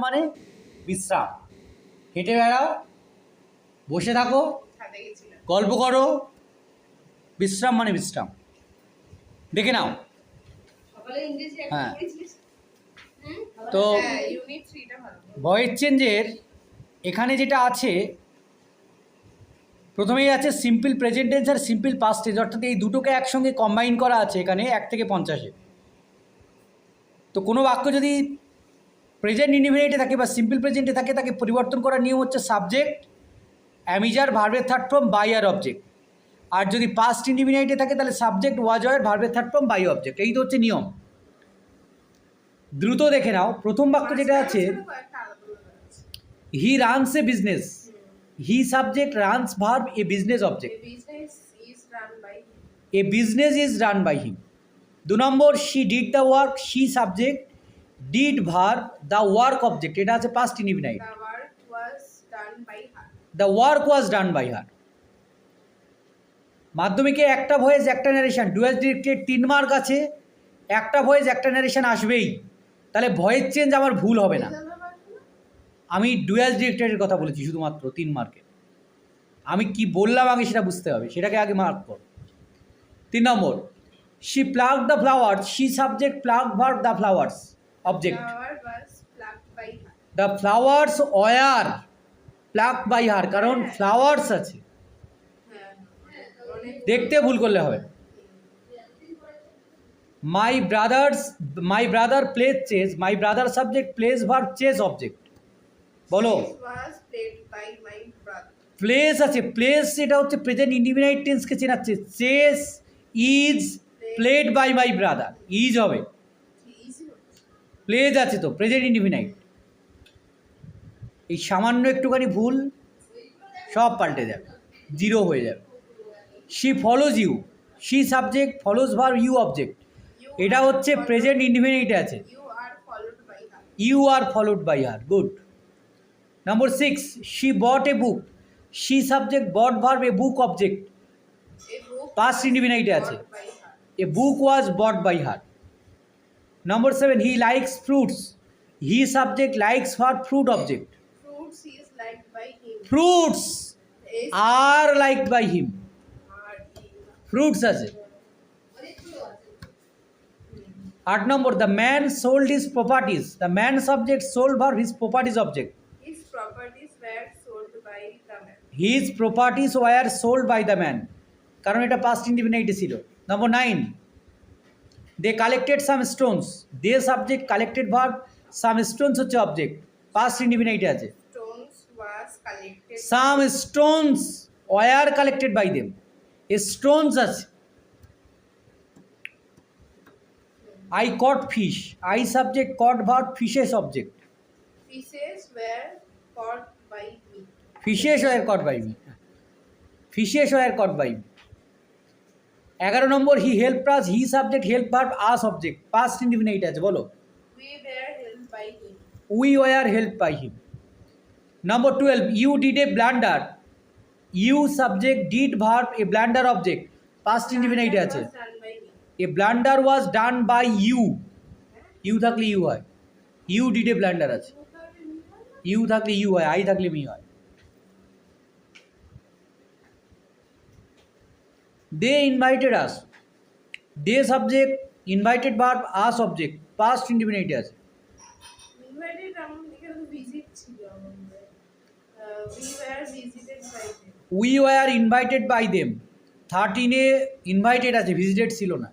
মানে বিশ্রাম। হেঁটে বেড়াও, বসে থাকো, গল্প করো, বিশ্রাম মানে বিশ্রাম। দেখে নাও। হ্যাঁ, তো ভয়েস চেঞ্জের এখানে যেটা আছে, প্রথমেই আছে সিম্পল প্রেজেন্ট টেন্স আর সিম্পল পাস্ট টেন্স, অর্থাৎ এই দুটোকে একসঙ্গে কম্বাইন করা আছে এখানে 1 থেকে 50-এ। তো কোনো বাক্য যদি প্রেজেন্ট ইনডিফিনিটে থাকে বা সিম্পল প্রেজেন্টে থাকে, তাকে পরিবর্তন করার নিয়ম হচ্ছে সাবজেক্ট, অ্যামিজার, ভার্বের থার্ড ফর্ম, বাই আর অবজেক্ট। আর যদি পাস্ট ইনডিফিনিটে থাকে তাহলে সাবজেক্ট, ওয়াজ, ওয়ার, ভার্বের থার্ড ফর্ম, বাই অবজেক্ট। এই তো হচ্ছে নিয়ম। দ্রুত দেখে নাও। প্রথম বাক্য যেটা আছে, he runs a business, he subject, runs verb, a business object. A business is run by him. 2 number, she did the work, she subject, did verb, the work object. এটা আছে past indefinite. The work was done by her. মাধ্যমিকে একটা voice একটা narration, dual directed 3 mark আছে, একটা voice একটা narration আসবেই, তাহলে ভয়েস চেঞ্জ আমার ভুল হবে না। আমি ডুয়াল ডিরেক্টেডের কথা বলেছি শুধুমাত্র 3 মার্কে। আমি কি বললাম আগে সেটা বুঝতে হবে, সেটাকে আগে মার্ক কর। 3 number, she pluck the flowers, she subject, pluck verb, the flowers object. The flowers were pluck by her, কারণ ফ্লাওয়ার্স আছে, দেখতে ভুল করলে হবে। My brother plays chess, my brother subject, plays verb, chess object. বলো। Plays আছে, plays এটা হচ্ছে প্রেজেন্ট ইনডিফিনাইট টেন্সকে চেনাচ্ছে। Chess is played by my brother, is হবে। প্লেজ আছে তো প্রেজেন্ট ইনডিফিনাইট। এই সামান্য একটুখানি ভুল সব পাল্টে যাবে, 0 হয়ে যাবে। She follows you, she subject, follows verb, you object. এটা হচ্ছে প্রেজেন্ট ইনডিফিনিটে আছে। You are followed by her, good. Number 6, she bought a book, she subject, bought verb, a book object. Past ইনডিফিনিটে আছে। A book was bought by her. Number 7, he likes fruits, he subject, likes verb, fruit object. Fruits are liked by him, fruits আছে। 8 number, the man sold his properties, the man subject, sold verb, his properties object. His properties were sold by the man, কারণ এটা past ইনডিফিনিটে ছিল। Number 9, they collected some stones, they subject, collected verb, some stones হচ্ছে object, past ইনডিফিনিটে আছে। Some stones were collected by them, stones আছে। I caught fish, I subject, caught verb, fishes object. Fishes were caught by me. Fishes were caught by me. Fishes were caught by me. 11 number, he helped us, he subject, help verb, us object, past indefinite আছে। বলো। We were helped by him. We were helped by him. Number 12, you did a blunder, you subject, did verb, a blunder object, past indefinite আছে। A blunder was done by you, you থাকলে you হয়, you did a blunder আছে, you থাকলে you হয়, I থাকলে me হয়। They invited us, they subject, invited verb, us object, past indefinite আছে। Invited এখানে তো visit ছিল আমাদের। We were visited by them. We were invited by them, 13-এ invited আছে, visited ছিল না।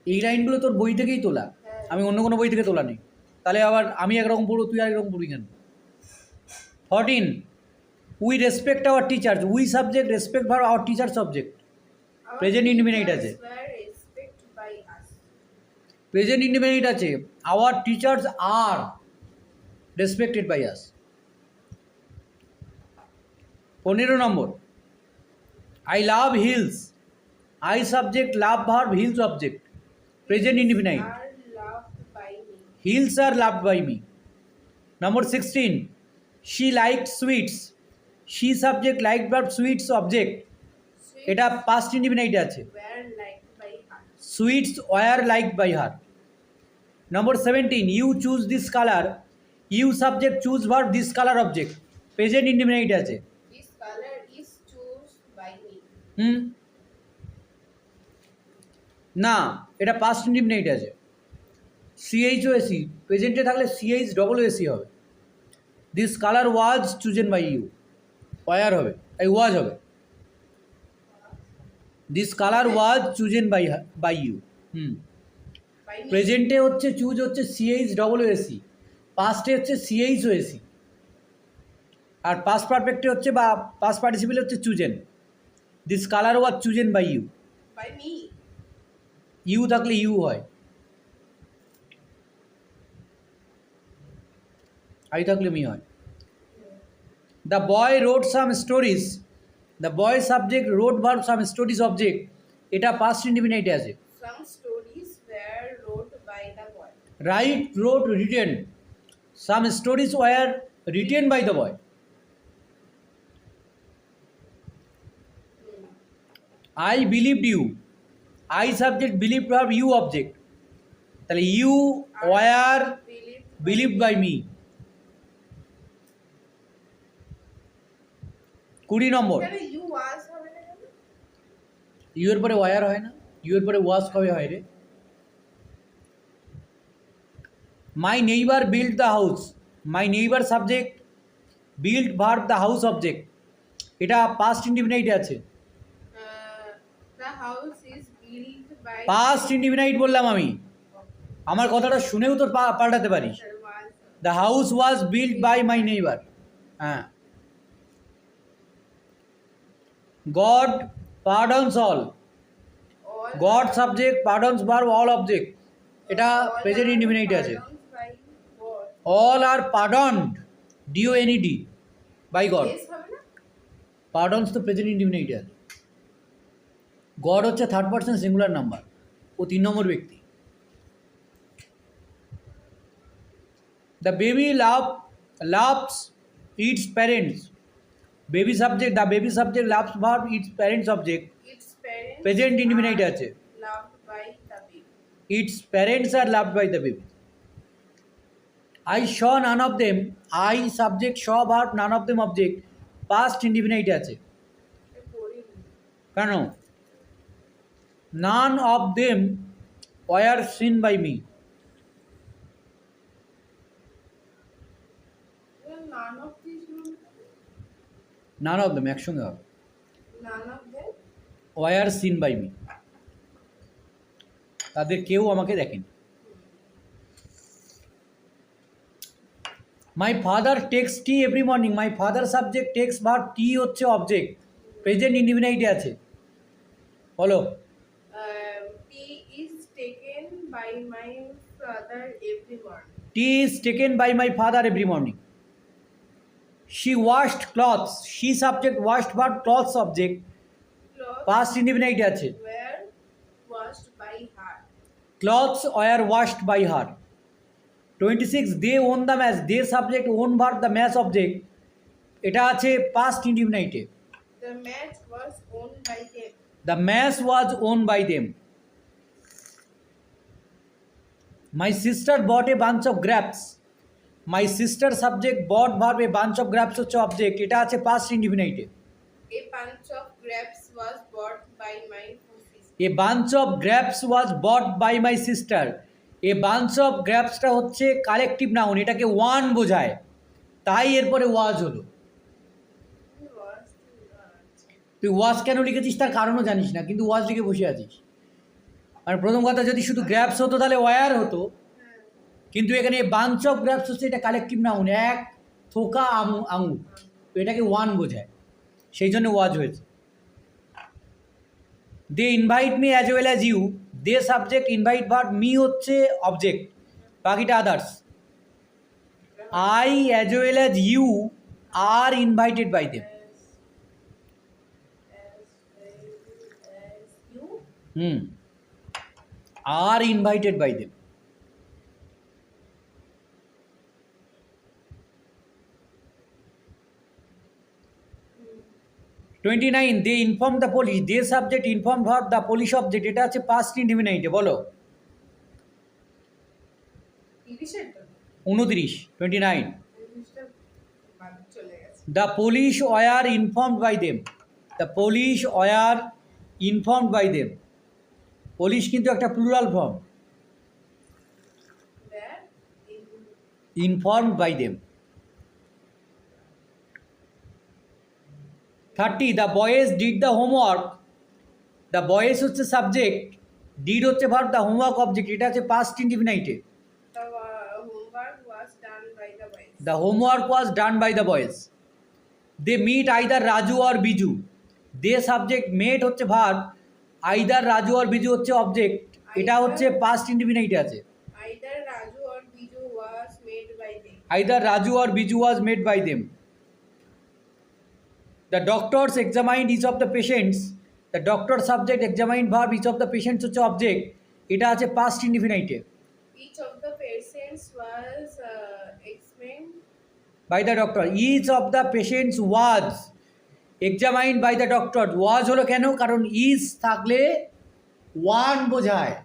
এই লাইনগুলো তোর বই থেকেই তোলা, আমি অন্য কোনো বই থেকে তোলা নেই। তাহলে আবার আমি একরকম পড়বো, তুই আরেকরকম পড়বি কেন? 14, we respect our teachers, we subject, respect verb, our teacher subject, present indefinite আছে। প্রেজেন্ট ইনডিফিনিট আছে, our teachers are respected by us. 15 number, I love hills, I subject, love verb, hills object, present indefinite. Hills are loved by me. Number 16, she liked sweets, she subject, liked verb, sweets object, এটা past indefinite আছে। Sweets were liked by her. Number 17, you choose this colour, you subject, choose verb, this colour object, present indefinite আছে। This color is chosen by me. হুম, না, এটা past indefinite আছে। CHO SE, প্রেজেন্টে থাকলে CH double SE হবে। This colour was chosen by you, were হবে, এই ওয়াজ হবে। This colour was chosen by you. হুম, By me. প্রেজেন্টে হচ্ছে চুজ হচ্ছে সিএইচ ডবল এসি, পাস্টে হচ্ছে সিএইচও এসি, আর পাস্ট পারফেক্টে হচ্ছে বা পাস্ট পার্টিসিপেলে হচ্ছে chosen. This colour was chosen by you, By me. You থাকলে ইউ হয়, আই থাকলে মি হয়। The boy rode some stories, the boy subject, rode verb, some stories object, এটা পাস্ট ইনডিফিনাইটে আছে। Some stories were wrote by the boy. Right, rode, written, some stories were written by the boy. I believed you, I subject, believe verb, you object, তাহলে you were believed by me. 20 number, এখানে you was হবে না কেন? You এর পরে war হয় না, you এর পরে ওয়াজ কবে হয় রে? My neighbour build the house, my neighbour subject, build verb, the house object, এটা পাস্ট ইনডিফিনাইটে আছে। The house is built by past indefinite বললাম আমি, আমার কথাটা শুনেও তো পাল্টাতে পারিস। was. The house was build by my neighbour. হ্যাঁ, God pardons all, All God subject, pardons verb, all object, এটা all প্রেজেন্ট are ইনডিফিনাইটে আছে। pardoned by God. All are pardoned, D O N E D, by god. Yes হবে না? পার্ডনস তো present ইনডিফিনাইটে আছে। God হচ্ছে থার্ড পার্সন সিঙ্গুলার নাম্বার, ও 3 নম্বর ব্যক্তি। The baby loves its parents, baby subject, the baby subject, loves verb, its parents object, Its parents present indefinite are আছে। loved by the baby. Its parents are loved by the baby. I saw none of them, I subject, saw verb, none of them object, past indefinite আছে। এটা পড়িনি। কেন? None of them were seen by me, None of these হবে না? নান of them একসঙ্গে হবে, None of them. Were seen by me, তাদের কেউ আমাকে দেখেনি। My father takes tea every morning, my father subject, takes verb, tea হচ্ছে object, present ইনডিফিনাইটে আছে। বলো, Tea is taken by my father every morning. Tea is taken by my father every morning. She washed clothes, she subject, washed verb, clothes object, Clothes past ইনডিফিনাইটে আছে। were washed by her. Clothes were washed by her. 26, they won the match, they subject, won verb, the match object, এটা আছে past ইনডিফিনাইটে। The match was owned by them. The match was won by them. My sister bought a bunch of grapes, my sister subject, bought verb, a bunch of grapes হচ্ছে object, এটা আছে past ইনডিফিনাইটে। A bunch of grapes was bought by my sister. A bunch of grapes was bought by my sister, a bunch of গ্র্যাপসটা হচ্ছে collective noun, এটাকে one বোঝায়, তাই এরপরে ওয়াজ হলো। Who was তুই ওয়াজ কেন লিখেছিস তার কারণও জানিস না, কিন্তু ওয়াজ লিখে বসে আছিস। আর প্রথম কথা, যদি শুধু গ্র্যাপস হতো তাহলে ওয়ার হতো, কিন্তু এখানে বাঞ্চ অফ গ্র্যাপস হচ্ছে, এটা কালেকটিভ নাউন, এক থোকা আঙুর, তো এটাকে ওয়ান বোঝায়, সেই জন্য ওয়াজ হয়েছে। They invite me as well as you, they subject, invite verb, me হচ্ছে অবজেক্ট, বাকিটা others. I as well as you are invited by them. as you? Are invited by them. Hmm. 29, they inform the police, they subject, inform verb, the police object, এটা আছে past indefinite, বলো। 29 জিনিসটা বাদ চলে গেছে। The police were informed by them, the police were informed by them, police কিন্তু একটা plural form, Where in informed by them. 30 the boys did the homework, the boys হচ্ছে সাবজেক্ট, ডিড হচ্ছে verb, the homework object, এটা হচ্ছে past ইনডিফিনাইটে। the homework was done by the boys. The homework was done by the boys. They meet either Raju or Biju. They subject, meet হচ্ছে verb, either Raju or Biju হচ্ছে object, এটা হচ্ছে past ইনডিফিনাইটে আছে। Either Raju or Biju was made by them. Either Raju or Biju was made by them. The doctors examined each of the patients. The doctor subject, examined verb, each of the patients হচ্ছে object, এটা আছে past ইনডিফিনাইটে। Each of the patients was examined. By the doctor, each of the patients was examined by the doctor. was হলো কেন, কারণ is থাকলে one বোঝায়,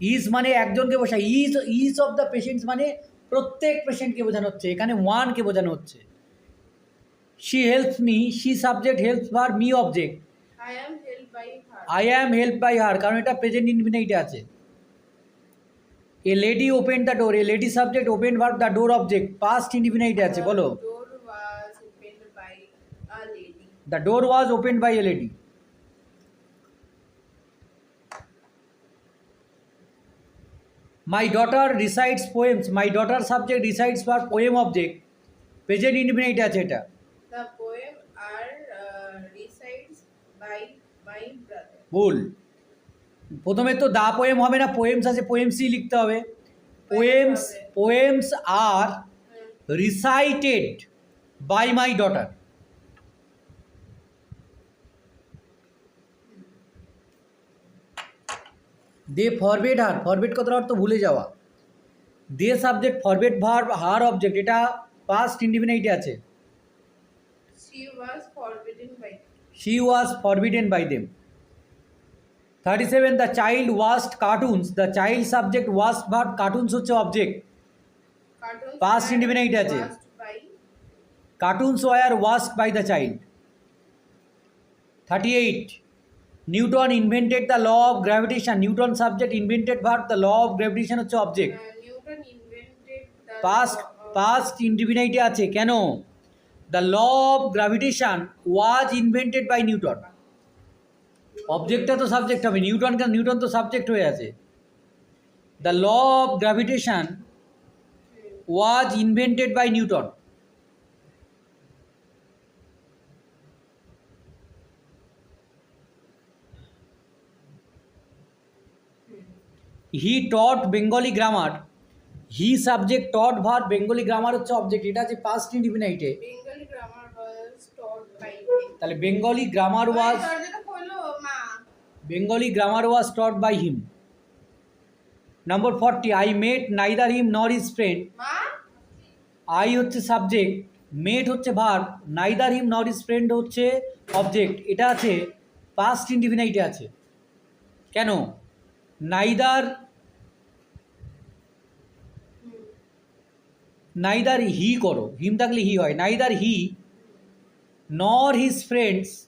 is মানে একজনকে বোঝায়, ইজ অফ দ্য পেশেন্টস মানে প্রত্যেক পেশেন্টকে বোঝানো হচ্ছে, এখানে ওয়ানকে বোঝানো হচ্ছে। She helps me, she subject, helps verb, me object, I am helped by her. I am help by her, কারণ এটা প্রেজেন্ট ইনফিনিটে আছে। A lady open the door, a lady subject, open verb, the door object, past ইনফিনিটে আছে। বলো, The door was opened by a lady. The door was open by a lady. My daughter recites poems, my daughter subject, recites for poem object, present indefinite আছে এটা। The poem are recited by my brother. ভুল, প্রথমে তো দা poem হবে না, poems আছে, পোয়েমসই লিখতে হবে। Poems, poems are recited by my daughter. They forbade her, forbade কথার অর্থ ভুলে যাওয়া। They subject, forbade verb, her object, এটা পাস্ট ইনডিফিনিটে আছে। She was forbidden by them. She was forbidden by them. 37 the child watched cartoons, the child subject, watched verb, cartoons হচ্ছে object, Cartoons Past were indefinite আছে। watched by cartoons were watched by the child। 38 Newton invented the law of gravitation, Newton subject, invented verb, the law of gravitation হচ্ছে object, Newton invented the past, law of- past ইনডিফিনিটে আছে কেন, the law of gravitation was invented by Newton, অবজেক্টটা তো subject হবে, Newton, কেন Newton তো subject হয়ে আছে। The law of gravitation was invented by Newton. He taught Bengali grammar, he subject, taught verb, Bengali grammar হচ্ছে অবজেক্ট, এটা আছে past ইনডিফিনিটে। Bengali grammar was taught by him. তাহলে বেঙ্গলি গ্রামার ওয়াজ, দরজাটা খোলো মা। Bengali grammar was taught by him. Number 40 I met neither him nor his friend, মা I হচ্ছে সাবজেক্ট, মেট হচ্ছে verb, neither him nor his friend হচ্ছে object, এটা আছে পাস্ট ইনডিফিনিটে আছে। কেন, নাইদার, নাইদার হি করো, হিম থাকলে হি হয়, neither he nor his friends,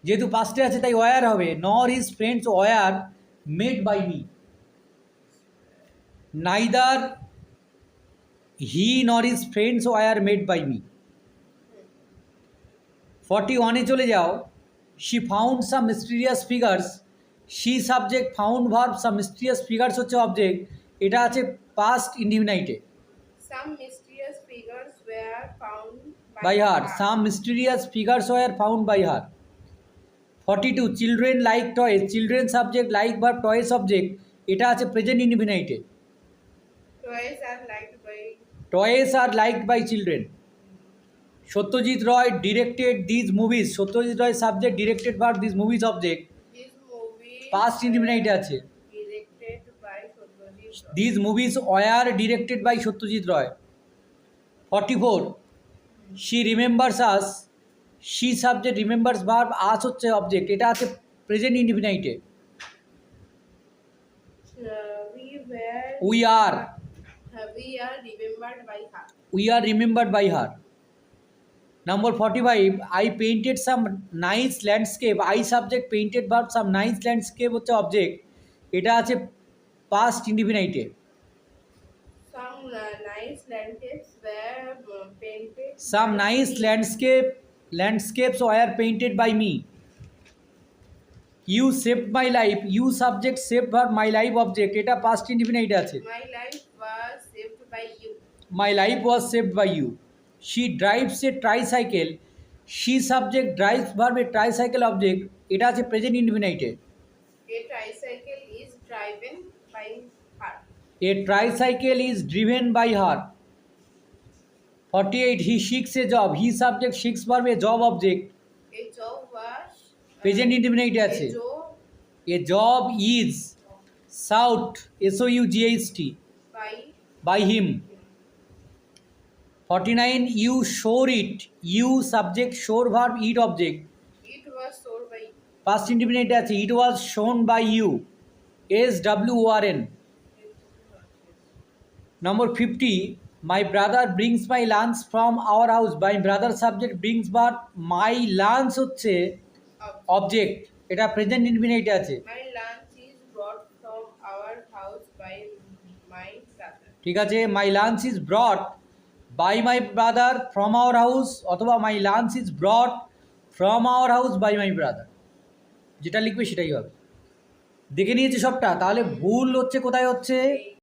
যেহেতু পাস্টে আছে তাই ওয়ার হবে, nor his friends were made by me, neither he nor his friends were made by me. 41 চলে যাও, she found some mysterious figures, she subject, found verb, some mysterious figures হচ্ছে object, এটা আছে past ইনডিফিনিটে। some mysterious figures were found by her, some mysterious figures were found by her. 42 children like toys, children subject, like verb, toys object, এটা আছে present ইনডিফিনিটে। toys are liked by toys are liked by children. Satyajit Ray directed these movies, Satyajit Ray subject, directed verb, these movies object, this movie past ইনডিফিনিটে আছে। directed by Satyajit Ray. These movies were directed by Satyajit Ray. 44 she remembers us, she subject, remembers verb, us হচ্ছে object, এটা আছে present We were we are, We are remembered by her. We are remembered by her. Number 45, I painted some nice landscape, I subject painted verb, some nice landscape হচ্ছে object, এটা আছে past ইনডিফিনাইটে। Some nice landscapes were painted. Some nice landscapes were painted by me. You saved my life, you subject save verb, my life object, এটা past ইনডিফিনাইটে আছে। My life was saved by you. My life was saved by you. She drives a tricycle, she subject drives verb, a tricycle object, এটা আছে present ইনডিফিনাইটে। A tricycle is driven by her. A tricycle is driven by her. 48, he seeks a job, he subject seeks verb, a job object, A job was present ইনডিফিনাইটে আছে। a job a job is sought, SOUGHT, by by him. 49, you swore it, you subject swore verb, it object, it was sold by past ইনডিফিনাইটে আছে। It was sworn by you, SWORN। Number 50, my brother brings my lunch from our house, my brother subject brings verb, my lunch হচ্ছে object, এটা present ইনডিফিনাইটে আছে। My lunch is brought from our house by my brother. ঠিক আছে, my lunch is brought by my brother from our house, অথবা my lunch is brought from our house by my brother, যেটা লিখবে সেটাই হবে। দেখে নিয়েছি সবটা, তাহলে ভুল হচ্ছে কোথায় হচ্ছে?